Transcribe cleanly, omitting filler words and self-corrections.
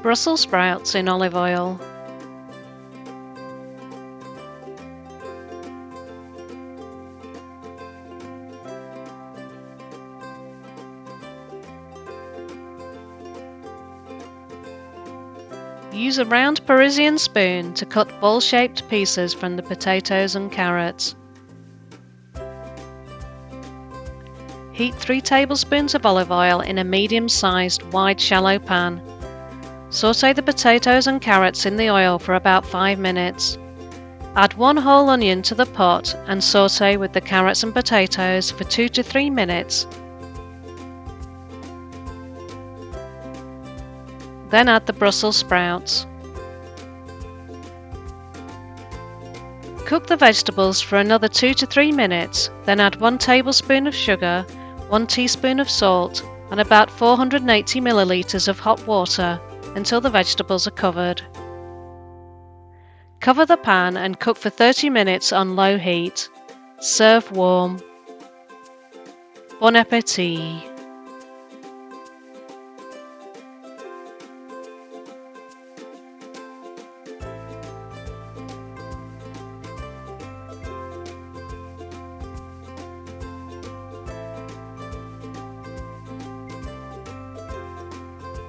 Brussels sprouts in olive oil. Use a round Parisian spoon to cut ball-shaped pieces from the potatoes and carrots. Heat 3 tablespoons of olive oil in a medium-sized wide shallow pan. Sauté the potatoes and carrots in the oil for about 5 minutes. Add 1 whole onion to the pot and sauté with the carrots and potatoes for 2 to 3 minutes. Then add the Brussels sprouts. Cook the vegetables for another 2 to 3 minutes, then add 1 tablespoon of sugar, 1 teaspoon of salt, and about 480 milliliters of hot water until the vegetables are covered. Cover the pan and cook for 30 minutes on low heat. Serve warm. Bon appétit!